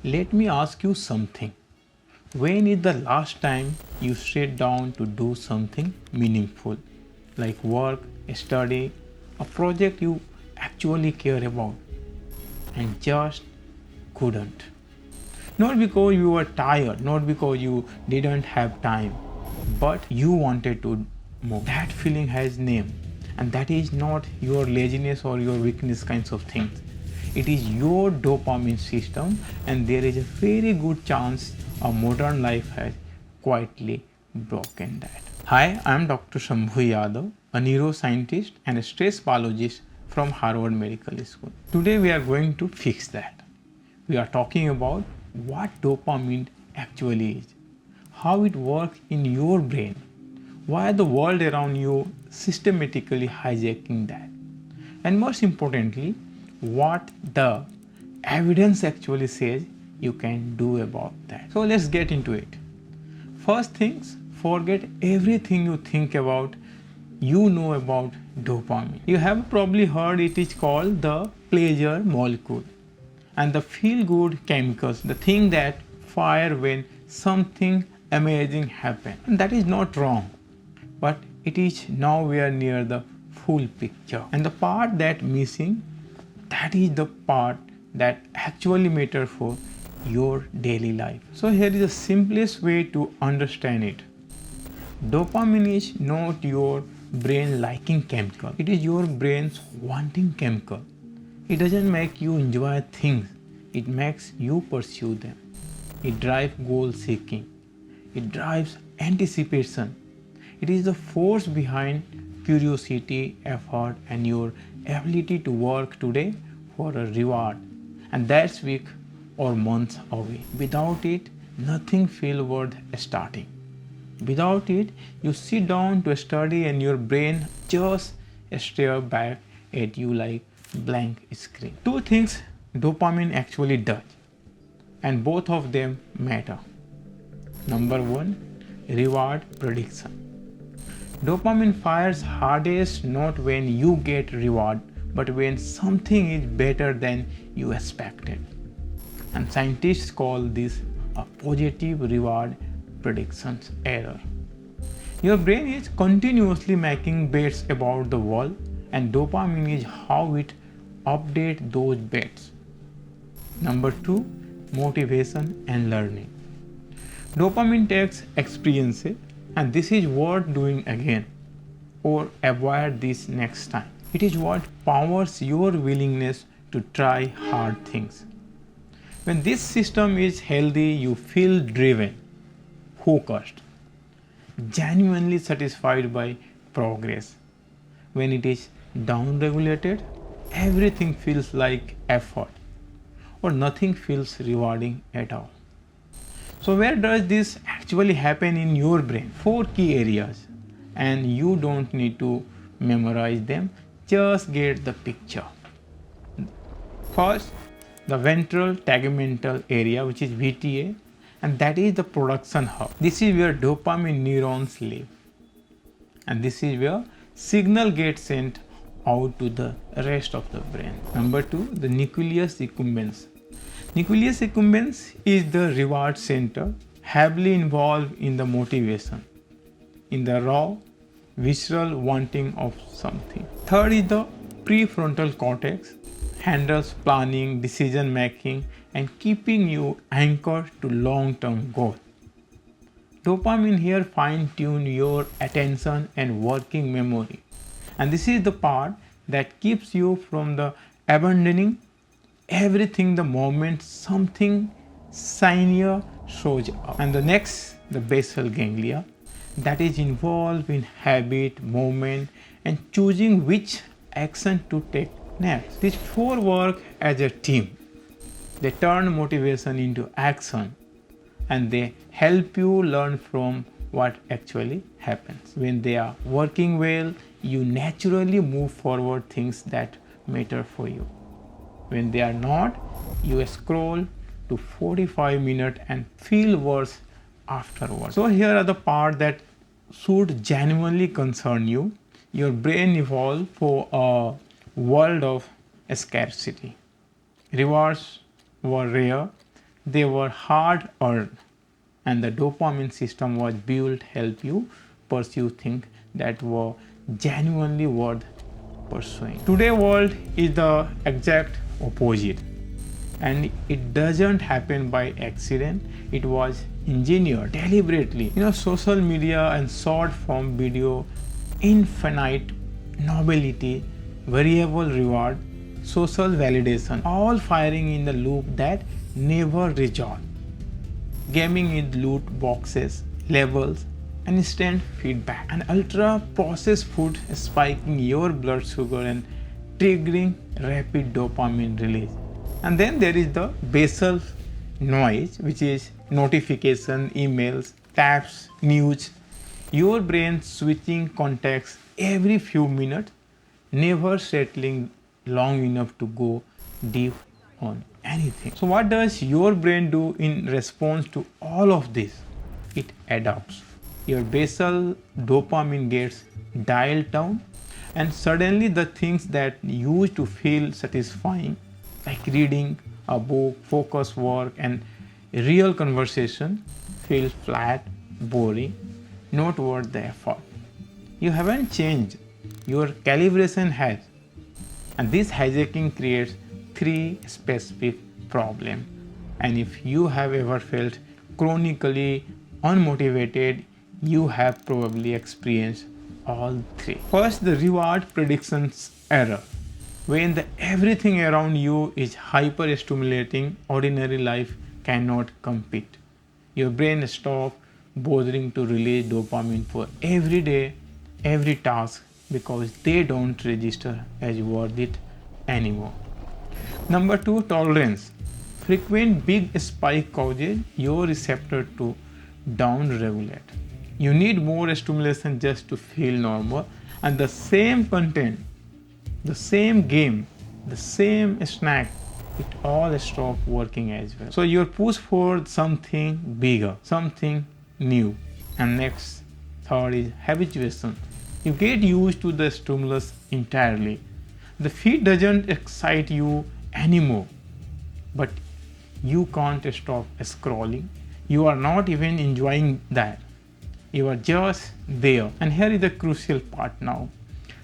Let me ask you something. When is the last time you sat down to do something meaningful, like work, study, a project you actually care about, and just couldn't? Not because you were tired, not because you didn't have time, but you wanted to more. That feeling has name, and that is not your laziness or your weakness kinds of things. It is your dopamine system, and there is a very good chance a modern life has quietly broken that. Hi, I am Dr. Shambhu Yadav, a neuroscientist and a stress biologist from Harvard Medical School. Today we are going to fix that. We are talking about what dopamine actually is, how it works in your brain, why the world around you systematically hijacking that, and most importantly, what the evidence actually says you can do about that. So let's get into it. First things, forget everything you think about, you know about dopamine. You have probably heard it is called the pleasure molecule and the feel good chemicals, the thing that fire when something amazing happens. And that is not wrong, but it is nowhere near the full picture. And the part that missing, that is the part that actually matters for your daily life. So here is the simplest way to understand it. Dopamine is not your brain liking chemical. It is your brain's wanting chemical. It doesn't make you enjoy things. It makes you pursue them. It drives goal seeking. It drives anticipation. It is the force behind curiosity, effort, and your ability to work today for a reward. And that's week or months away. Without it, nothing feels worth starting. Without it, you sit down to study and your brain just stares back at you like blank screen. Two things dopamine actually does, and both of them matter. Number one, reward prediction. Dopamine fires hardest not when you get reward, but when something is better than you expected. And scientists call this a positive reward predictions error. Your brain is continuously making bets about the world, and dopamine is how it updates those bets. Number two, motivation and learning. Dopamine takes experiences, and this is worth doing again, or avoid this next time. It is what powers your willingness to try hard things. When this system is healthy, you feel driven, focused, genuinely satisfied by progress. When it is downregulated, everything feels like effort, or nothing feels rewarding at all. So where does this actually happen in your brain? 4 key areas, and you don't need to memorize them, just get the picture. First, the ventral tegmental area, which is VTA, and that is the production hub. This is where dopamine neurons live, and this is where signal gets sent out to the rest of the brain. Number two, the nucleus accumbens. Nucleus accumbens is the reward center, heavily involved in the motivation, in the raw, visceral wanting of something. Third is the prefrontal cortex, handles planning, decision making, and keeping you anchored to long-term goals. Dopamine here fine-tune your attention and working memory, and this is the part that keeps you from the abandoning everything the moment something shinier shows up. And the next, the basal ganglia, that is involved in habit, movement, and choosing which action to take next. These 4 work as a team. They turn motivation into action, and they help you learn from what actually happens. When they are working well, you naturally move forward things that matter for you. When they are not, you scroll to 45 minutes and feel worse afterwards. So here are the parts that should genuinely concern you. Your brain evolved for a world of scarcity. Rewards were rare, they were hard earned, and the dopamine system was built to help you pursue things that were genuinely worth pursuing. Today's world is the exact opposite, and it doesn't happen by accident. It was engineered deliberately. Social media and short form video, infinite novelty, variable reward, social validation, all firing in the loop that never resolve. Gaming with loot boxes, levels, instant feedback, and ultra processed food spiking your blood sugar and triggering rapid dopamine release. And then there is the basal noise, which is notification, emails, tabs, news. Your brain switching contexts every few minutes, never settling long enough to go deep on anything. So what does your brain do in response to all of this? It adapts. Your basal dopamine gets dialed down, and suddenly the things that used to feel satisfying, like reading a book, focus work, and real conversation, feel flat, boring, not worth the effort. You haven't changed, your calibration has. And this hijacking creates three specific problems. And if you have ever felt chronically unmotivated, you have probably experienced all three. First, the reward predictions error. When everything around you is hyper stimulating, ordinary life cannot compete. Your brain stops bothering to release dopamine for every day, every task, because they don't register as worth it anymore. Number two, tolerance. Frequent big spike causes your receptor to down-regulate. You need more stimulation just to feel normal, and the same content, the same game, the same snack, it all stop working as well. So you push for something bigger, something new. And next, third is habituation. You get used to the stimulus entirely. The feed doesn't excite you anymore, but you can't stop scrolling. You are not even enjoying that. You are just there. And here is the crucial part now.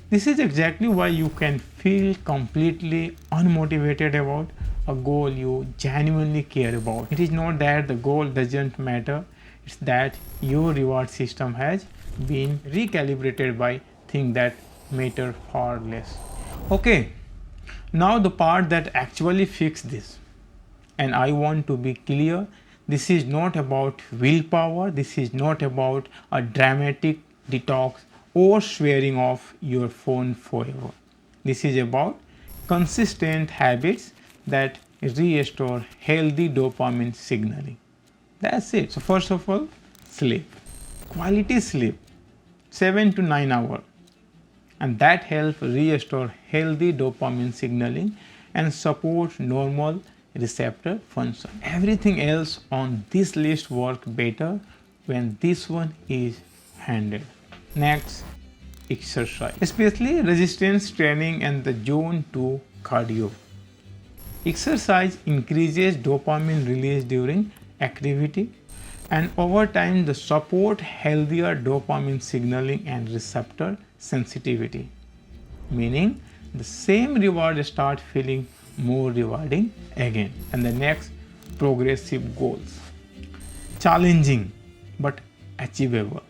This is exactly why you can feel completely unmotivated about a goal you genuinely care about. It is not that the goal doesn't matter, it's that your reward system has been recalibrated by things that matter far less. Okay, now the part that actually fixes this. And I want to be clear, this is not about willpower, this is not about a dramatic detox or swearing off your phone forever. This is about consistent habits that restore healthy dopamine signaling. That's it. So first of all, sleep. Quality sleep, 7 to 9 hours. And that helps restore healthy dopamine signaling and support normal receptor function. Everything else on this list works better when this one is handled. Next, exercise, especially resistance training and the zone 2 cardio. Exercise increases dopamine release during activity, and over time the support healthier dopamine signaling and receptor sensitivity, meaning the same reward start feeling more rewarding again. And the next, progressive goals, challenging but achievable.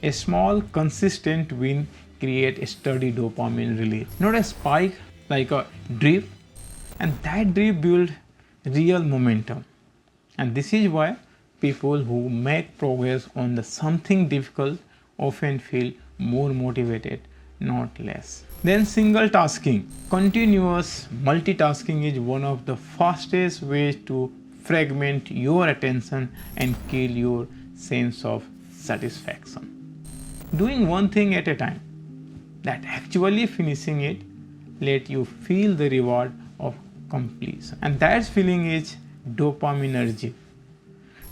A small consistent win create a steady dopamine release, not a spike like a drip, and that drip build real momentum. And this is why people who make progress on the something difficult often feel more motivated, not less. Then single tasking. Continuous multitasking is one of the fastest ways to fragment your attention and kill your sense of satisfaction. Doing one thing at a time, that actually finishing it, let you feel the reward of completion. And that feeling is dopaminergic.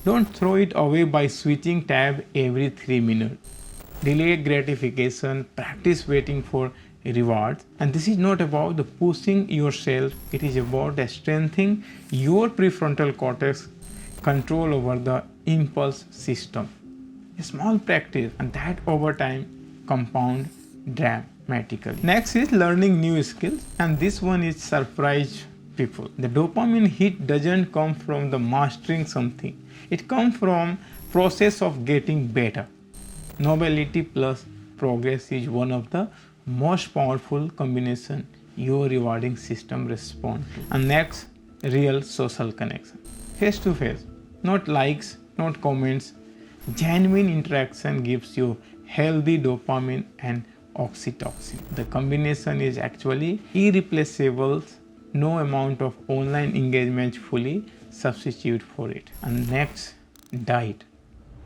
Don't throw it away by switching tab every 3 minutes. Delay gratification, practice waiting for rewards. And this is not about the pushing yourself, it is about strengthening your prefrontal cortex control over the impulse system. A small practice and that over time compound dramatically. Next is learning new skills, and this one is surprise people. The dopamine hit doesn't come from the mastering something. It comes from process of getting better. Novelty plus progress is one of the most powerful combination your rewarding system responds to. And next, real social connection. Face to face, not likes, not comments. Genuine interaction gives you healthy dopamine and oxytocin. The combination is actually irreplaceable. No amount of online engagement fully substitute for it. And next, diet.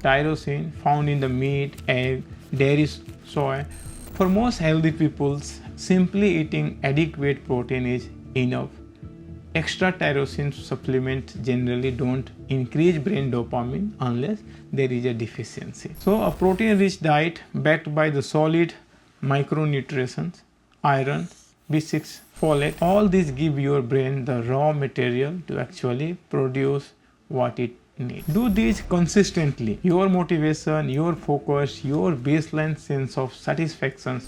Tyrosine found in the meat, egg, dairy, soy. For most healthy people, simply eating adequate protein is enough. Extra tyrosine supplements generally don't increase brain dopamine unless there is a deficiency. So a protein-rich diet backed by the solid micronutrients, iron, B6, folate, all these give your brain the raw material to actually produce what it needs. Do these consistently. Your motivation, your focus, your baseline sense of satisfaction,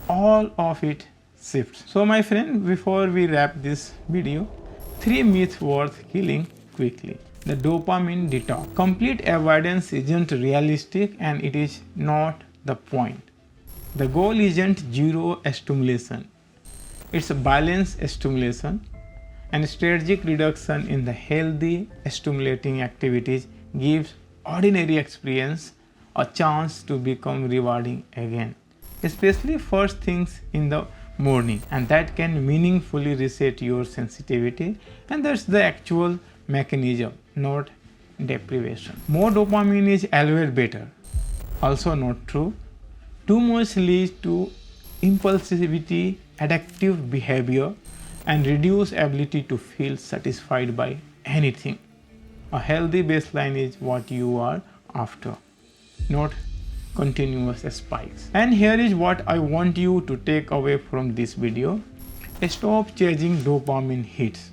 all of it shifts. So my friend, before we wrap this video, 3 myths worth killing quickly. The dopamine detox. Complete avoidance isn't realistic and it is not the point. The goal isn't zero stimulation. It's a balanced stimulation, and strategic reduction in the healthy stimulating activities gives ordinary experience a chance to become rewarding again, especially first things in the morning, and that can meaningfully reset your sensitivity. And that's the actual mechanism, not deprivation. More dopamine is always better. Also not true. Too much leads to impulsivity, addictive behavior, and reduced ability to feel satisfied by anything. A healthy baseline is what you are after, not continuous spikes. And here is what I want you to take away from this video. Stop chasing dopamine hits.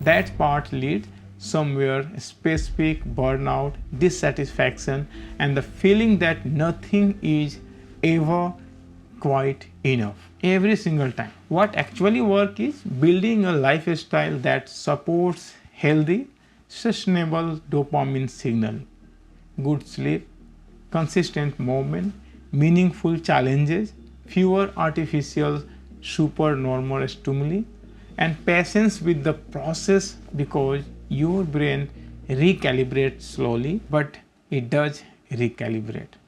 That part leads somewhere specific: burnout, dissatisfaction, and the feeling that nothing is ever quite enough every single time. What actually works is building a lifestyle that supports healthy, sustainable dopamine signaling, good sleep, consistent movement, meaningful challenges, fewer artificial supernormal stimuli, and patience with the process, because your brain recalibrates slowly, but it does recalibrate.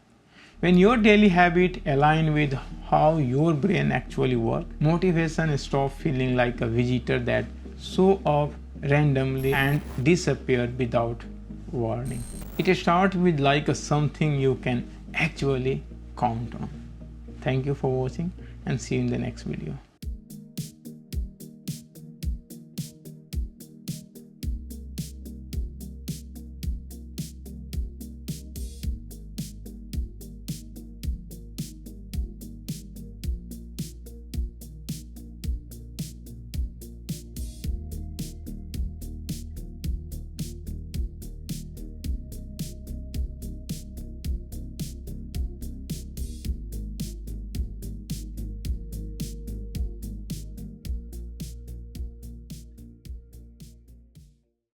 When your daily habits align with how your brain actually works, motivation stops feeling like a visitor that shows up randomly and disappears without warning. It starts with like something you can actually count on. Thank you for watching and see you in the next video.